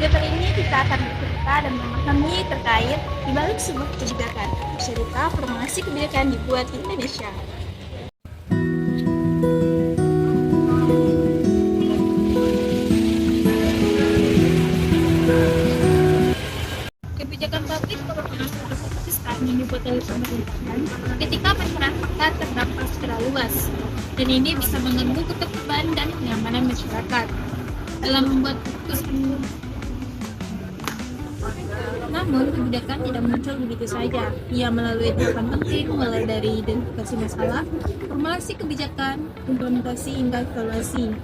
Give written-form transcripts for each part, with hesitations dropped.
Video kali ini kita akan bercerita dan memahami terkait di balik sebuah kebijakan, cerita formulasi kebijakan dibuat di Indonesia. Kebijakan publik merupakan suatu keputusan yang dibuat oleh pemerintahan ketika masyarakat terdampak secara luas, dan ini bisa mengganggu ketertiban dan kenyamanan masyarakat. Dalam membuat keputusan, namun kebijakan tidak muncul begitu saja. Ia melalui tahapan penting, mulai dari identifikasi masalah, formulasi kebijakan, implementasi hingga evaluasi.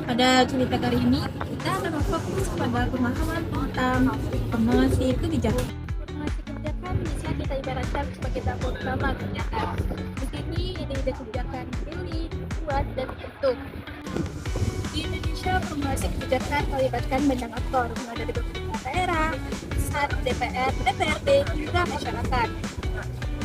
Pada cerita kali ini, kita akan berfokus pada pemahaman tentang formulasi kebijakan. Formulasi kebijakan bisa kita ibaratkan sebagai tahap utama kebijakan. Di sini ide-ide kebijakan dipilih, dibuat, dan dibentuk. Di Indonesia, formulasi kebijakan melibatkan banyak aktor, mulai dari pemerintah daerah, pusat, DPR, DPRD, hingga masyarakat.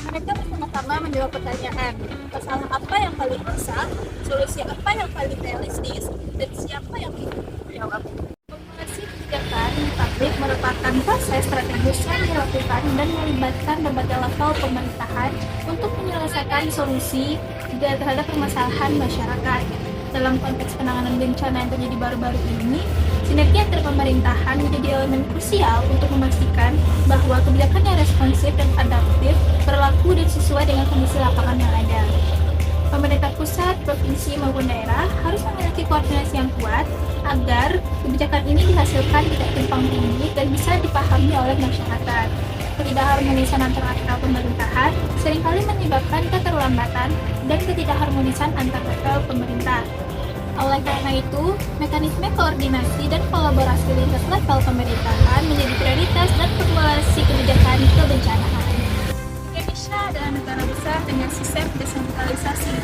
Mereka bersama-sama menjawab pertanyaan, masalah apa yang paling besar, solusi apa yang paling realistis, dan siapa yang bisa menjawab. Formulasi kebijakan publik merupakan proses strategis yang dilakukan dan melibatkan berbagai level pemerintahan untuk menyelesaikan solusi terhadap permasalahan masyarakat. Dalam konteks penanganan bencana yang terjadi baru-baru ini, sinergi antar pemerintahan menjadi elemen krusial untuk memastikan bahwa kebijakan yang responsif dan adaptif berlaku dan sesuai dengan kondisi lapangan yang ada. Pemerintah pusat, provinsi maupun daerah harus memiliki koordinasi yang kuat agar kebijakan ini dihasilkan tidak tumpang tindih dan bisa dipahami oleh masyarakat. Ketidakharmonisan antara pemerintahan seringkali menyebabkan keterlambatan dan ketidakharmonisan antar level pemerintah. Oleh karena itu, mekanisme koordinasi dan kolaborasi lintas level pemerintahan menjadi prioritas dan formulasi kebijakan kebencanaan. Indonesia adalah negara besar dengan sistem desentralisasi,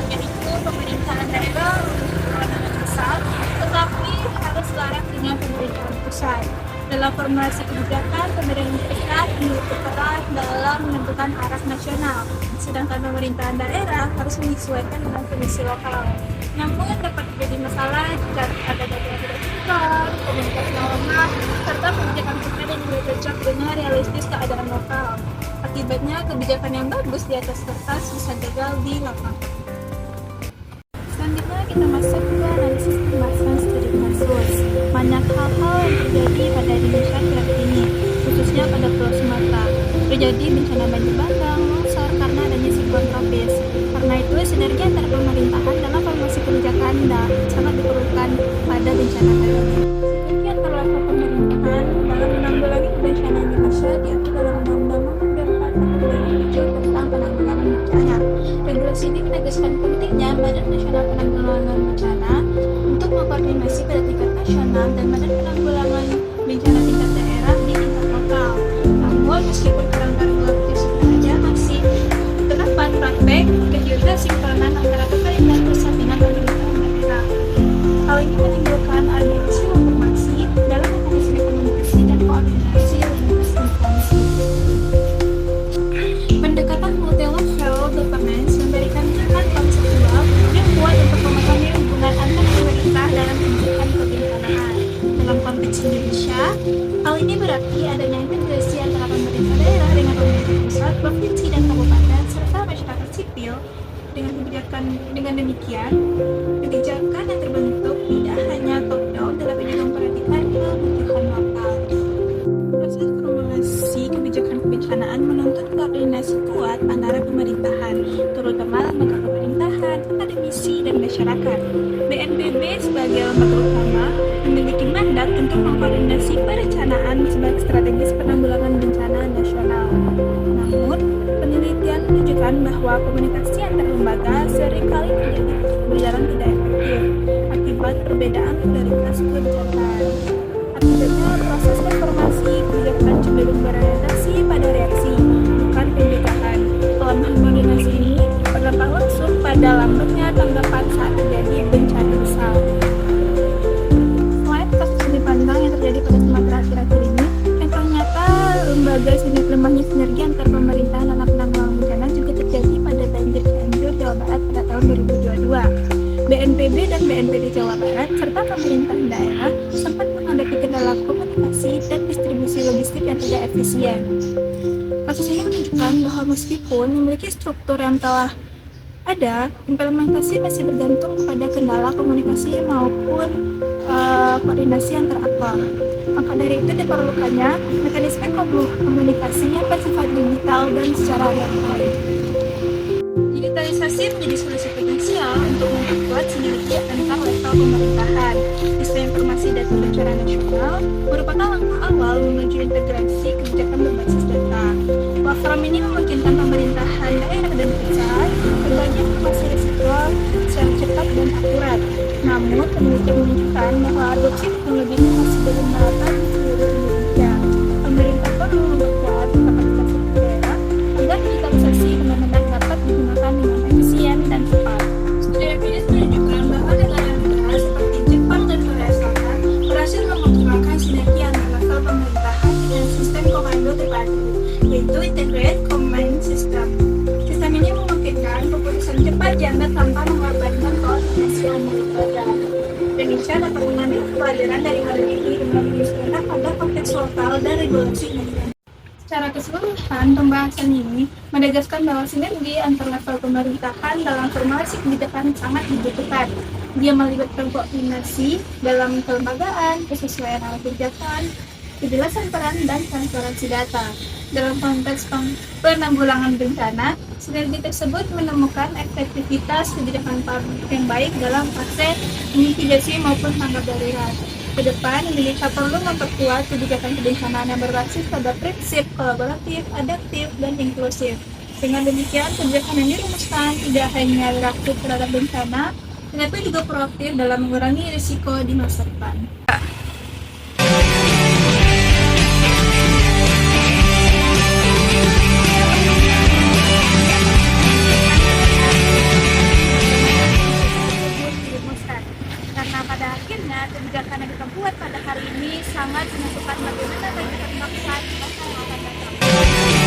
yaitu pemerintahan daerah memiliki kewenangan besar, tetapi harus selaras dengan pemerintahan pusat. Dalam formulasi kebijakan, pemerintah pusat memiliki peran dalam menentukan arah nasional, sedangkan pemerintahan daerah harus menyesuaikan dengan kondisi lokal. Namun dapat terjadi masalah jika ada data yang tidak cukup, komunikasi yang lemah, serta kebijakan pusat yang tidak cocok dengan realistis keadaan lokal. Akibatnya, kebijakan yang bagus di atas kertas bisa gagal di lapangan. Selanjutnya kita masuk ke analisis pembahasan studi kasus. Banyak hal-hal yang terjadi pada Indonesia akhir ini, khususnya pada Pulau Sumatera. Terjadi bencana banjir bandang, longsor karena adanya siklon tropis. Karena itu, sinergi antara pemerintahan dalam formulasi kebijakan sangat diperlukan pada bencana kali ini. Sinergi antara level pemerintahan dalam menanggulangi bencana Indonesia diatur dalam Undang-Undang Nomor 24 Tahun 2007 tentang penanggulangan bencana. Regulasi ini menegaskan pentingnya Badan Nasional Penanggulangan Bencana untuk mengkoordinasi pada tingkat nasional dan Badan Penanggulangan Bencana tingkat daerah di tingkat lokal. Namun, meskipun kerangka regulatif sebenarnya masih terdapat praktek dan juga sinkronan antara pemerintah pusat dengan pemerintahan daerah. Hal ini menimbulkan aliansi informasi dalam mekanisme komunikasi dan koordinasi lintas instansi. Pendekatan multi-level governance memberikan peran konseptual yang kuat untuk memahami hubungan antar pemerintah dalam kebijakan kebencanaan. Dalam konteks Indonesia, hal ini berarti adanya integrasi antara pemerintah daerah dengan pemerintah pusat, provinsi dan kabupaten serta masyarakat sipil. Dengan demikian, kebijakan yang terbentuk tidak hanya top-down tetapi juga memperhatikan kebutuhan lokal. Proses formulasi kebijakan kebencanaan menuntut koordinasi kuat antara pemerintahan, terutama lembaga pemerintahan, akademisi, dan masyarakat. BNPB sebagai lembaga utama memiliki mandat untuk mengkoordinasi perencanaan sebagai strategis penanggulangan bencana nasional. Namun, penelitian menunjukkan bahwa komunikasi antar lembaga seringkali terjadi berjalan tidak efektif akibat perbedaan prioritas kebijakan. Akibatnya, proses reformasi kebijakan cenderung berorientasi pada reaksi, bukan pencegahan. Kelemahan koordinasi ini berdampak langsung pada lambatnya tanggapan saat terjadi bencana besar. Selain kasus banjir bandang yang terjadi pada Sumatera akhir-akhir ini, yang ternyata lemahnya sinergi antar pemerintahan dalam penanggulangan bencana juga terjadi pada banjir Cianjur, Jawa Barat pada tahun 2022. BNPB dan BNPB Jawa Barat serta pemerintah daerah sempat menghadapi kendala komunikasi transportasi dan distribusi logistik yang tidak efisien. Kasus ini menunjukkan bahwa meskipun memiliki struktur yang telah ada, implementasi masih bergantung pada kendala komunikasi maupun koordinasi antar aktor. Maka dari itu diperlukannya mekanisme komunikasi yang bersifat digital dan secara real time. Digitalisasi menjadi solusi potensial untuk memperkuat sinergi antar level pemerintahan. Sistem informasi data bencana nasional merupakan langkah awal menuju integrasi kebijakan berbasis data. Platform ini memungkinkan pemerintahan daerah dan pusat berbagi informasi risiko secara cepat dan akurat. Namun, penelitian menunjukkan bahwa adopsi teknologi ini masih belum merata di seluruh Indonesia. Pemerintah perlu memperkuat kapasitas daerah agar digitalisasi benar-benar dapat digunakan dengan efisien dan cepat. Studi empiris menunjukkan bahwa negara-negara seperti Jepang dan Korea Selatan berhasil mengoptimalkan sinergi antar level pemerintahan dengan sistem komando terpadu, yaitu Integrated Command System. Sistem ini memungkinkan keputusan cepat diambil tanpa mengorbankan koordinasi antar lembaga. Indonesia dapat mengambil pelajaran dari hal ini dengan menyesuaikan pada konteks lokal dan regulasi nasional. Secara keseluruhan, pembahasan ini menegaskan bahwa sinergi antar level pemerintahan dalam formulasi kebijakan sangat dibutuhkan. Dia melibatkan koordinasi dalam kelembagaan, kesesuaian arah kebijakan, kejelasan peran, dan transparansi data. Dalam konteks penanggulangan bencana, sinergi tersebut menemukan efektivitas kebijakan publik yang baik dalam fase mitigasi maupun tanggap darurat. Ke depan, Indonesia perlu memperkuat kebijakan kebencanaan yang berbasis pada prinsip kolaboratif, adaptif, dan inklusif. Dengan demikian, kebijakan yang dirumuskan tidak hanya reaktif terhadap bencana, tetapi juga proaktif dalam mengurangi risiko di masa depan. Karena pada akhirnya kebijakan yang kita buat pada hari ini sangat menentukan bagaimana bagi bangsa di masa yang akan datang.